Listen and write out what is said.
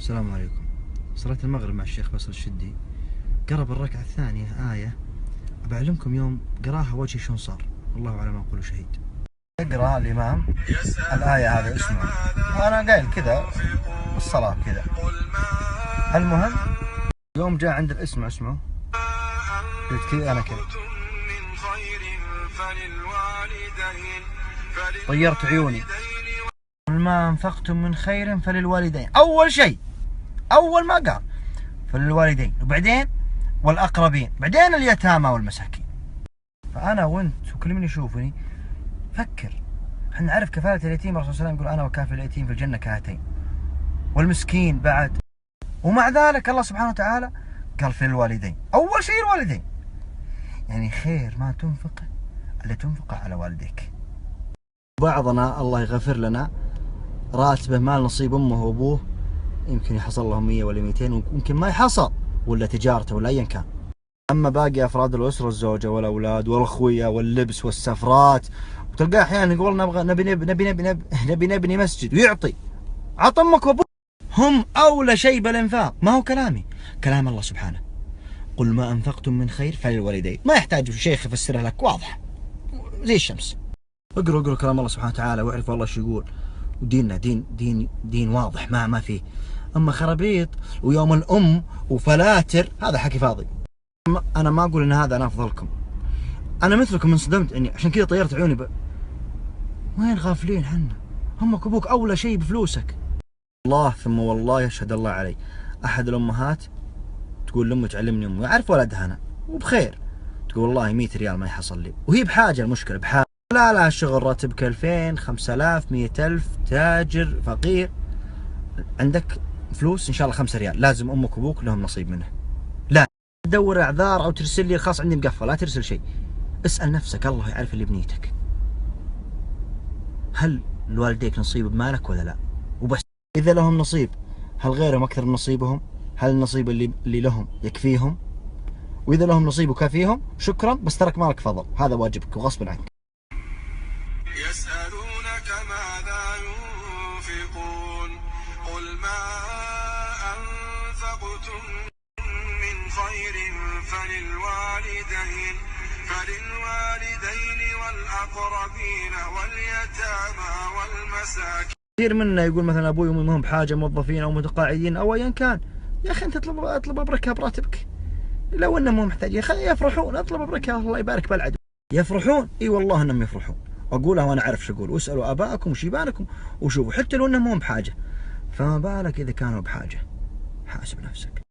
السلام عليكم. صلاة المغرب مع الشيخ فيصل الشدي، قرب الركعة الثانية آية أبعلمكم يوم قراها وجهي شلون صار، والله على ما أقول شهيد. يقرأ الإمام الآية هذا اسمه، وأنا قايل كذا بالصلاة كذا. المهم يوم جاء عند الاسم اسمه قلت كذا أنا كذا، طيرت عيوني. قل ما أنفقتم من خير فللوالدين. أول شيء أول ما قال فللوالدين، وبعدين والأقربين، بعدين اليتامى والمساكين. فأنا وأنت وكل من يشوفني فكر، احنا نعرف كفالة اليتيم، الرسول صلى الله عليه وسلم يقول أنا وكافل اليتيم في الجنة كهاتين، والمسكين بعد. ومع ذلك الله سبحانه وتعالى قال في الوالدين. أول شيء الوالدين، يعني خير ما تنفقه إلا تنفقه على والديك. بعضنا الله يغفر لنا راتبه مال نصيب أمه وأبوه يمكن يحصل لهم 100 ولا 200، ويمكن ما يحصل، ولا تجارته ولا أيا كان. أما باقي أفراد الأسرة، الزوجة والأولاد والأخوية واللبس والسفرات، وتلقاه أحيانا يقول نبغى نبني مسجد، ويعطي عط أمك وأبوك. هم أولى شيء بالإنفاق، ما هو كلامي، كلام الله سبحانه. قل ما أنفقتم من خير فللوالدين، ما يحتاج شيخ يفسرها لك، واضح زي الشمس. اقرأ كلام الله سبحانه وتعالى واعرف الله شو يقول، وديننا دين واضح ما فيه. أما خرابيط ويوم الأم وفلاتر هذا حكي فاضي. أنا ما أقول إن هذا أنا أفضلكم، أنا مثلكم انصدمت إني عشان كذا طيرت عيوني وين غافلين حنا؟ أمك وأبوك أولى شيء بفلوسك. الله ثم والله يشهد الله علي، أحد الأمهات تقول لأمه تعلمني أمي، أعرف ولدها أنا وبخير، تقول والله 100 ريال ما يحصل لي، وهي بحاجة، المشكلة بحاجة، لا شغل راتبك 2000 5000 100000 تاجر فقير، عندك فلوس إن شاء الله 5 ريال، لازم أمك وأبوك لهم نصيب منه. لا تدور أعذار أو ترسل لي الخاص عندي مقفل، لا ترسل شيء. اسأل نفسك، الله يعرف اللي بنيتك، هل لوالديك نصيب بمالك ولا لا؟ وبس. إذا لهم نصيب، هل غيرهم أكثر من نصيبهم؟ هل النصيب اللي لهم يكفيهم؟ وإذا لهم نصيب وكافيهم شكرا، بس ترك مالك فضل، هذا واجبك وغصب عنك. يسألونك ماذا ينفقون قل ما أنفقتم من خير فللوالدين والأقربين واليتامى والمساكين. كثير منا يقول مثلا أبوي وأمي ما هم بحاجة، موظفين أو متقاعدين أو أيا كان. يا أخي أنت اطلب بركة براتبك، لو أنهم مو محتاجين يفرحون، اطلب بركة، الله يبارك بالعدو. يفرحون، اي والله انهم يفرحون، اقولها وانا اعرف شو اقول. واسالوا ابائكم وشيبانكم وشوفوا، حتى لو انهم مو بحاجه، فما بالك اذا كانوا بحاجه. حاسب نفسك.